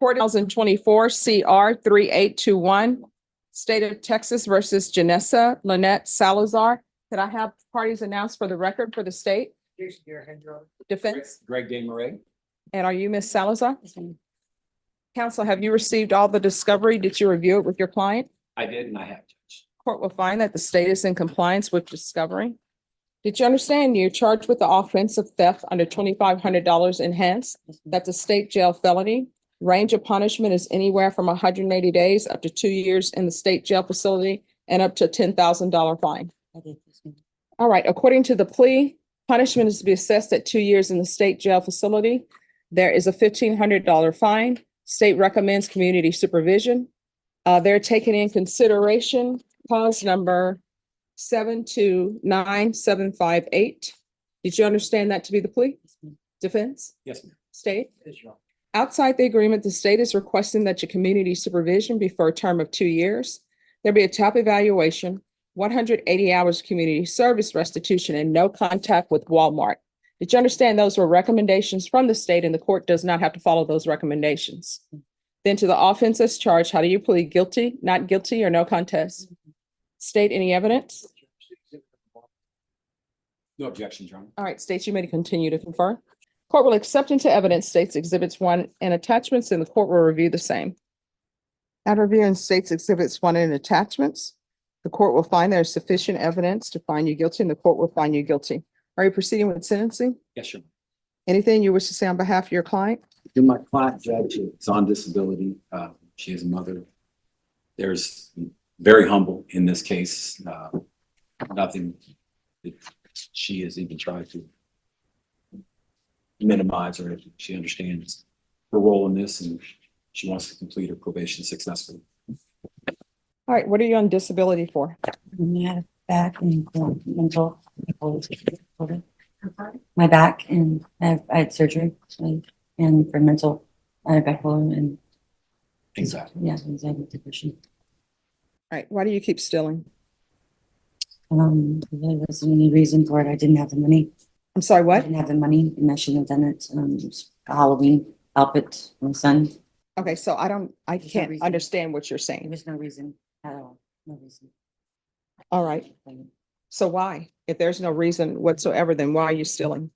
Court 2024 CR 3821, State of Texas versus Janessa Lynette Salazar. Could I have parties announced for the record for the state? Defense. Greg Desmarais. And are you Ms. Salazar? Counsel, have you received all the discovery? Did you review it with your client? I did, and I have, Judge. Court will find that the state is in compliance with discovery. Did you understand you're charged with the offense of theft under $2,500 enhanced? That's a state jail felony. Range of punishment is anywhere from 180 days up to 2 years in the state jail facility and up to a $10,000 fine. All right, according to the plea, punishment is to be assessed at 2 years in the state jail facility. There is a $1,500 fine. State recommends community supervision. They're taking in consideration cause number 729,758. Did you understand that to be the plea? Defense? Yes, ma'am. State? Outside the agreement, the state is requesting that your community supervision be for a term of 2 years. There be a top evaluation, 180 hours of community service restitution, and no contact with Walmart. Did you understand those were recommendations from the state and the court does not have to follow those recommendations? Then to the offense as charged, how do you plead? Guilty, not guilty, or no contest? State, any evidence? No objections, Your Honor. All right, states, you may continue to confer. Court will accept into evidence states exhibits 1 and attachments, and the court will review the same. After reviewing states exhibits 1 and attachments, the court will find there is sufficient evidence to find you guilty, and the court will find you guilty. Are you proceeding with sentencing? Yes, Your Honor. Anything you wish to say on behalf of your client? To my client, Judge, is on disability. She is a mother. There's very humble in this case. Nothing that she has even tried to minimize, or she understands her role in this, and she wants to complete her probation successfully. All right, what are you on disability for? My back and mental. My back, and I had surgery, and for mental, I had bipolar and Exactly. yeah, anxiety, depression. All right, why do you keep stealing? There wasn't any reason for it. I didn't have the money. I'm sorry, I what? didn't have the money, and I shouldn't have done it. It was a Halloween outfit for my son. Okay, so I no can't reason. understand what you're There saying. was no reason at all. No reason. All right, so why? If there's no reason whatsoever, then why are you stealing?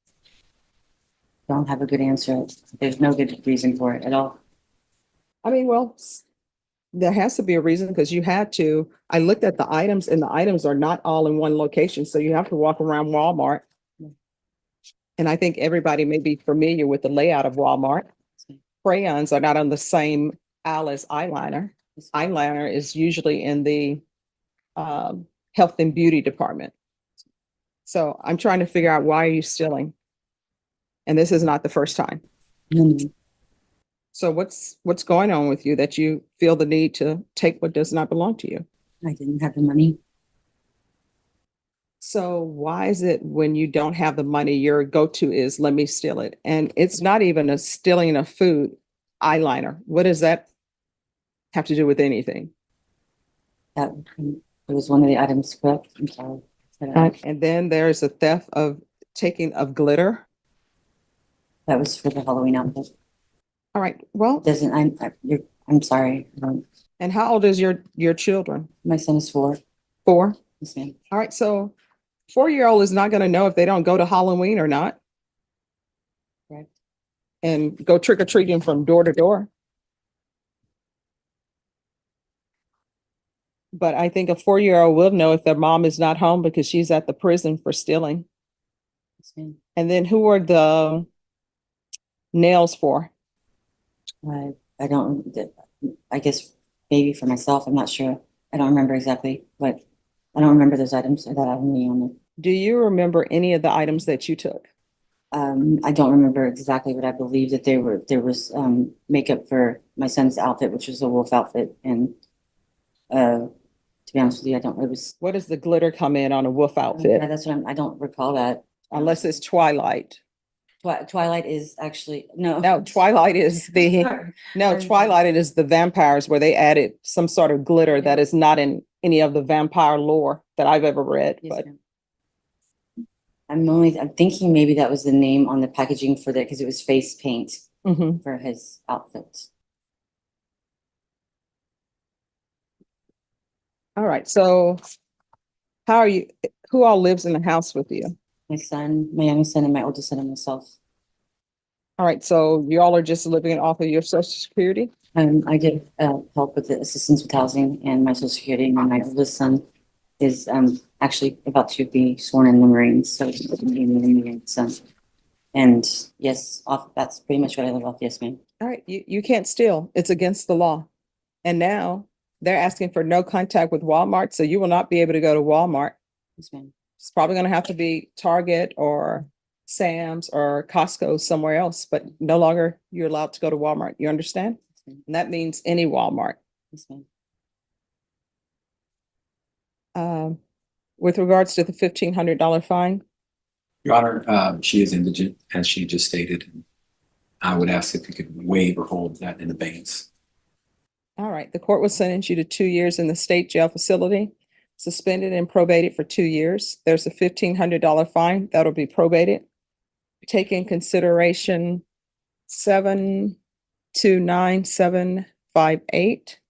Don't have a good answer. There's no good reason for it at all. I mean, well, there has to be a reason because you had to. I looked at the items and the items are not all in one location. So you have to walk around Walmart. And I think everybody may be familiar with the layout of Walmart. Crayons are not on the same aisle as eyeliner. Eyeliner is usually in the health and beauty department. So I'm trying to figure out, why are you stealing? And this is not the first time. Mm. So what's going on with you that you feel the need to take what does not belong to you? I didn't have the money. So why is it when you don't have the money, your go-to is let me steal it? And it's not even a stealing of food, eyeliner. What does that have to do with anything? That it was one of the items, correct? I'm sorry. And then there's a theft of taking of glitter. That was for the Halloween outfit. All right, well, I'm sorry. and how old is your children? My son is 4. 4? Yes, ma'am. All right, so 4-year-old is not going to know if they don't go to Halloween or not. Correct. And go trick or treating from door to door. But I think a 4-year-old will know if their mom is not home because she's at the prison for stealing. Yes, ma'am. And then who are the nails for? I don't, I guess maybe for myself, I'm not sure. I don't remember exactly, but I don't remember those items that have me on it. Do you remember any of the items that you took? I don't remember exactly, but I believe that there was makeup for my son's outfit, which was a wolf outfit. And to be honest with you, it was. What does the glitter come in on a wolf outfit? Yeah, that's what I don't recall that. Unless it's Twilight. Twilight is actually, no. No, Twilight is the, no, Twilight is the vampires where they added some sort of glitter that is not in any of the vampire lore that I've ever read, Yes, but ma'am. I'm thinking maybe that was the name on the packaging for that, because it was face paint Mhm. for his outfit. All right, so how are you, who all lives in the house with you? My son, my youngest son, and my oldest son, and myself. All right, so you all are just living off of your social security? I get help with the assistance with housing and my social security, and my oldest son is actually about to be sworn in the Marines, so he's going to be in the Marines, son. And yes, that's pretty much what I live off. Yes, ma'am. All right, you can't steal. It's against the law. And now they're asking for no contact with Walmart, so you will not be able to go to Walmart. Yes, ma'am. It's probably gonna have to be Target or Sam's or Costco somewhere else, but no longer you're allowed to go to Walmart. You understand? Yes, ma'am. And that means any Walmart. Yes, ma'am. With regards to the $1,500 fine, Your Honor, she is indigent, as she just stated. I would ask if you could waive or hold that in abeyance. all right, the court will sentence you to 2 years in the state jail facility, suspended and probated for 2 years. There's a $1,500 fine that'll be probated. Take in consideration 729,758.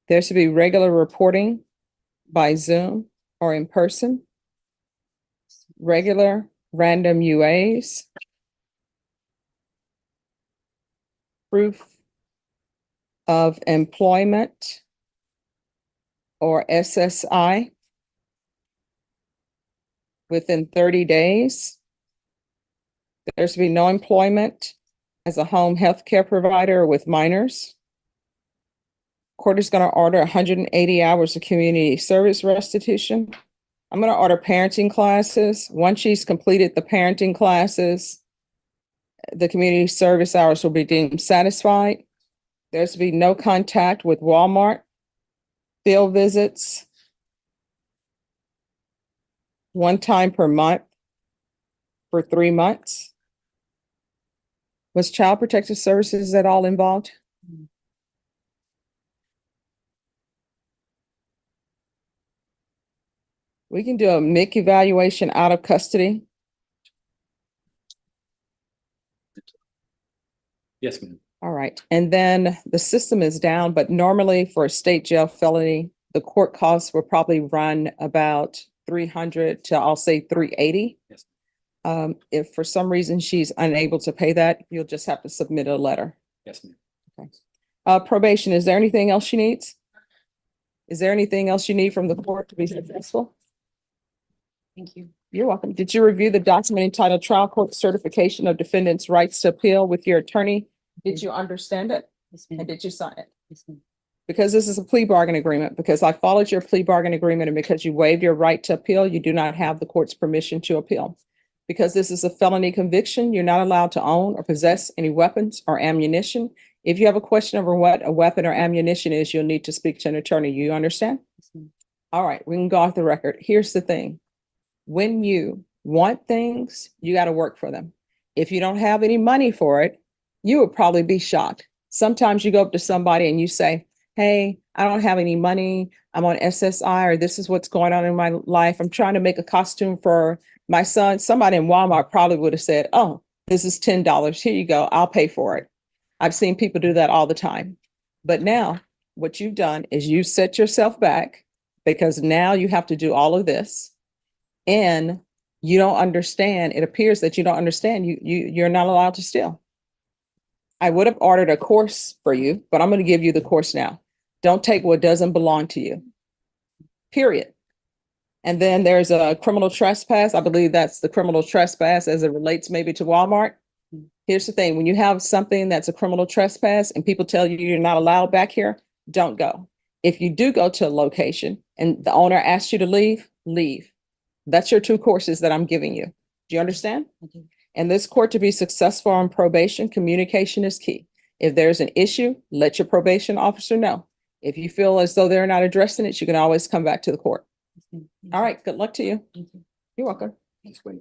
There should be regular reporting by Zoom or in person. Regular random UAs. Proof of employment or SSI within 30 days. There should be no employment as a home health care provider with minors. Court is going to order 180 hours of community service restitution. I'm going to order parenting classes. Once she's completed the parenting classes, the community service hours will be deemed satisfied. There's to be no contact with Walmart, field visits, 1 time per month for 3 months. Was Child Protective Services at all involved? We can do a MIC evaluation out of custody. Yes, ma'am. All right, and then the system is down, but normally for a state jail felony, the court costs will probably run about 300 to, I'll say 380. Yes. If for some reason she's unable to pay that, you'll just have to submit a letter. Yes, ma'am. Probation, is there anything else she needs? Is there anything else you need from the court to be successful? Thank you. You're welcome. Did you review the document entitled Trial Court Certification of Defendant's Rights to Appeal with your attorney? Did you understand it? Yes, And ma'am. did you sign it? Yes, ma'am. Because this is a plea bargain agreement, because I followed your plea bargain agreement, and because you waived your right to appeal, you do not have the court's permission to appeal. Because this is a felony conviction, you're not allowed to own or possess any weapons or ammunition. If you have a question over what a weapon or ammunition is, you'll need to speak to an attorney. You understand? Yes, ma'am. All right, we can go off the record. Here's the thing. When you want things, you got to work for them. If you don't have any money for it, you would probably be shocked. Sometimes you go up to somebody and you say, hey, I don't have any money. I'm on SSI, or this is what's going on in my life. I'm trying to make a costume for my son. Somebody in Walmart probably would have said, oh, this is $10. Here you go. I'll pay for it. I've seen people do that all the time. But now what you've done is you set yourself back, because now you have to do all of this. And you don't understand. It appears that you don't understand. You're not allowed to steal. I would have ordered a course for you, but I'm going to give you the course now. Don't take what doesn't belong to you. Period. And then there's a criminal trespass. I believe that's the criminal trespass as it relates maybe to Walmart. Here's the thing. When you have something that's a criminal trespass and people tell you you're not allowed back here, don't go. If you do go to a location and the owner asks you to leave, leave. That's your 2 courses that I'm giving you. Do you understand? I do. In this court, to be successful on probation, communication is key. If there's an issue, let your probation officer know. If you feel as though they're not addressing it, you can always come back to the court. Yes, ma'am. All right, good luck to you. Thank you. You're welcome. Let's wait.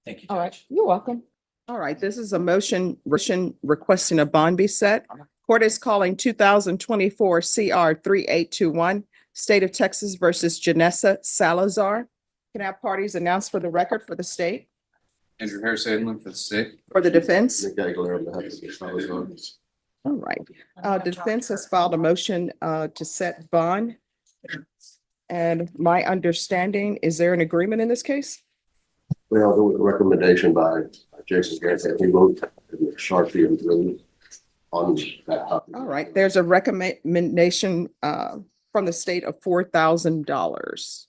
Thank you, All right, Judge. you're welcome. All right, this is a motion requesting a bond be set. Court is calling 2024 CR 3821, State of Texas versus Janessa Salazar. Can I have parties announced for the record for the state, Andrew Harris Edlin for the state. for the defense? Nick Aguilera on behalf of the Salazar. All right, defense has filed a motion to set bond. And my understanding, is there an agreement in this case? Well, there was a recommendation by Jason Garrett that he wrote in Sharpie and blue on that copy. All right, there's a recommendation from the state of $4,000.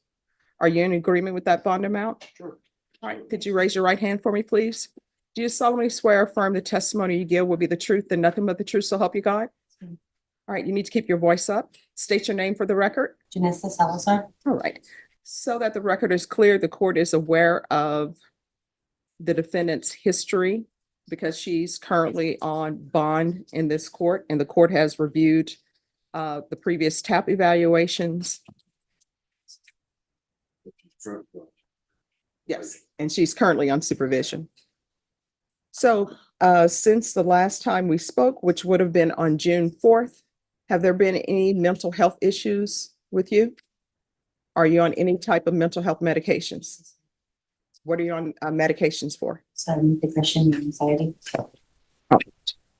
Are you in agreement with that bond amount? Sure. All right, could you raise your right hand for me, please? Do you solemnly swear or affirm the testimony you give will be the truth and nothing but the truth, so help you God? All right, you need to keep your voice up. State your name for the record. Janessa Salazar. All right, so that the record is clear, the court is aware of the defendant's history because she's currently on bond in this court, and the court has reviewed the previous TAP evaluations. Yes, and she's currently on supervision. So since the last time we spoke, which would have been on June 4th, have there been any mental health issues with you? Are you on any type of mental health medications? What are you on medications for? Some depression and anxiety. Can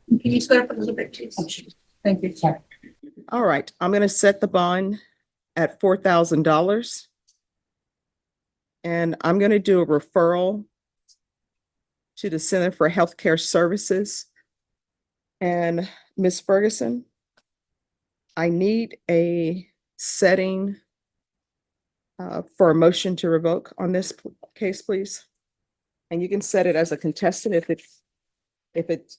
you slow up a little bit, please? Oh, sure. Thank you. Sorry. All right, I'm going to set the bond at $4,000. And I'm going to do a referral to the Center for Healthcare Services. And Ms. Ferguson, I need a setting for a motion to revoke on this case, please. And you can set it as a contestant. If it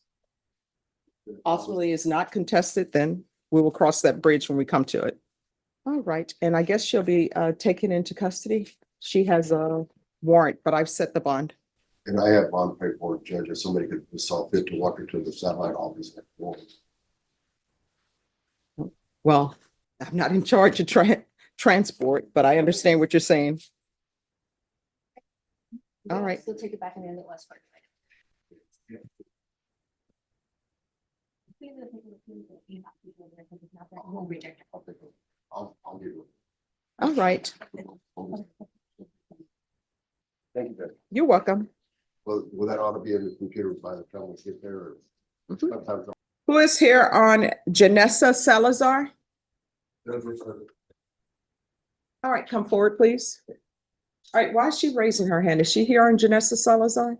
ultimately is not contested, then we will cross that bridge when we come to it. All right, and I guess she'll be taken into custody. She has a warrant, but I've set the bond. And I have bond paperwork, Judge, if somebody could saw fit to walk her to the satellite office. Well, I'm not in charge of transport, but I understand what you're saying. All right. So take it back and then it was. We'll reject it. I'll give you. All right, Thank you, Judge. you're welcome. Well, will that ought to be in the computer by the time we get there? Or Mhm. sometimes Who is here on Janessa Salazar? All right, come forward, please. All right, why is she raising her hand? Is she here on Janessa Salazar?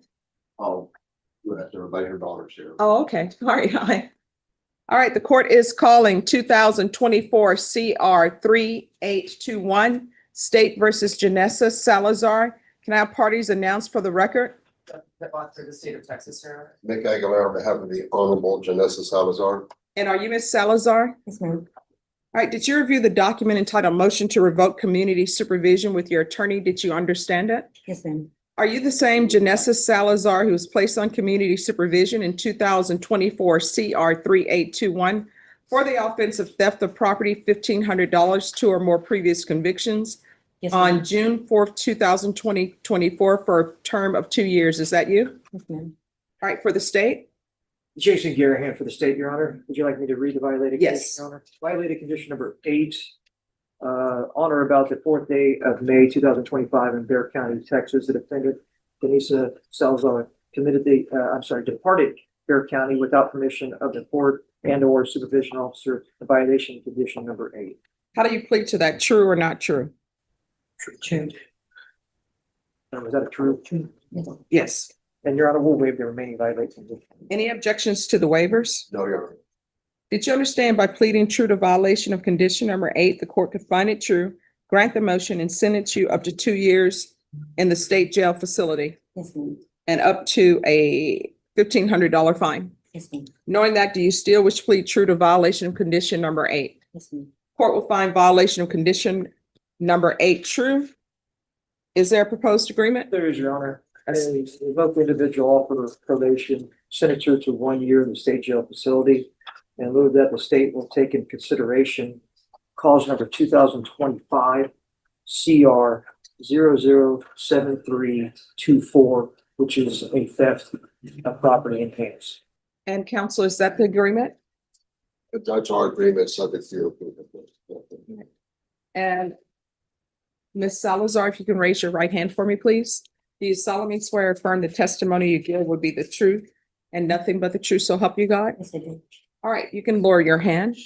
Oh, we'll have to invite her daughters here. Oh, okay. All right. Hi. All right. The court is calling 2024 CR 3821 State versus Janessa Salazar. Can I have parties announced for the record? For the state of Texas, sir. Nick Aguilar on behalf of the Honorable Janessa Salazar. And are you Ms. Salazar? Yes, ma'am. All right. Did you review the document entitled Motion to Revoke Community Supervision with your attorney? Did you understand it? Yes, ma'am. Are you the same Janessa Salazar who was placed on community supervision in 2024 CR 3821 for the offense of theft of property, $1,500, two or more previous convictions Yes, on ma'am. June 4th, 2024 for a term of 2 years? Is that you? Yes, ma'am. All right, for the state? Jason Garahan for the state, Your Honor. Would you like me to read the violated condition, Yes. Your Honor? Violated condition number 8. On or about the 4th day of May 2025 in Bear County, Texas, the defendant Denisa Salazar departed Bear County without permission of the court and or supervision officer, the violation of condition number 8. How do you plead to that? True or not true? True. Is that a true? Yes. And Your Honor, we'll waive the remaining violated condition. Any objections to the waivers? No, Your Honor. Did you understand by pleading true to violation of condition number 8, the court could find it true, grant the motion and sentence you up to 2 years in the state jail facility Yes, ma'am. and up to a $1,500 fine? Yes, ma'am. Knowing that, do you still wish to plead true to violation of condition number 8? Yes, ma'am. Court will find violation of condition number 8 true. Is there a proposed agreement? There is, Your Honor. A revoked individual offered of probation, sentenced her to 1 year in the state jail facility. And in lieu of that, the state will take in consideration cause number 2025 CR 007324, which is a theft of property in hands. And counsel, is that the agreement? That's our agreement, subject to your approval. And Ms. Salazar, if you can raise your right hand for me, please. Do you solemnly swear or affirm the testimony you give would be the truth and nothing but the truth, so help you God? Yes, I do. All right, you can lower your hand.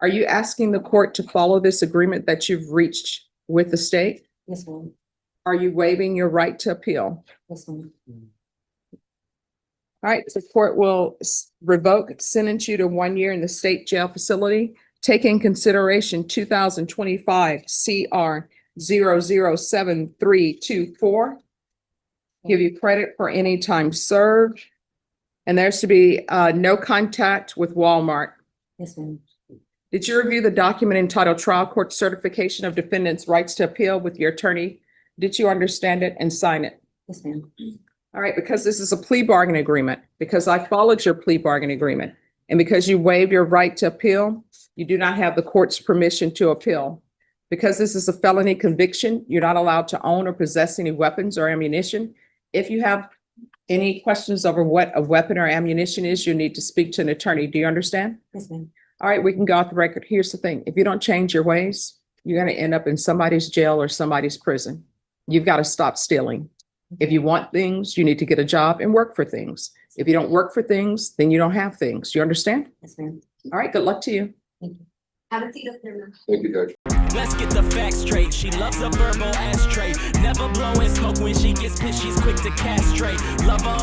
Are you asking the court to follow this agreement that you've reached with the state? Yes, ma'am. Are you waiving your right to appeal? Yes, ma'am. All right, the court will revoke, sentence you to 1 year in the state jail facility. Take in consideration 2025 CR 007324. Give you credit for any time served. And there's to be no contact with Walmart. Yes, ma'am. Did you review the document entitled Trial Court Certification of Defendant's Rights to Appeal with your attorney? Did you understand it and sign it? Yes, ma'am. All right, because this is a plea bargain agreement, because I followed your plea bargain agreement, and because you waived your right to appeal, you do not have the court's permission to appeal. Because this is a felony conviction, you're not allowed to own or possess any weapons or ammunition. If you have any questions over what a weapon or ammunition is, you need to speak to an attorney. Do you understand? Yes, ma'am. All right, we can go off the record. Here's the thing. If you don't change your ways, you're going to end up in somebody's jail or somebody's prison. You've got to stop stealing. If you want things, you need to get a job and work for things. If you don't work for things, then you don't have things. You understand? Yes, ma'am. All right, good luck to you. Have a seat up there. Thank you, Judge. Let's get the facts straight. She loves a verbal ashtray. Never blowing smoke when she gets pissed. She's quick to castrate. Love her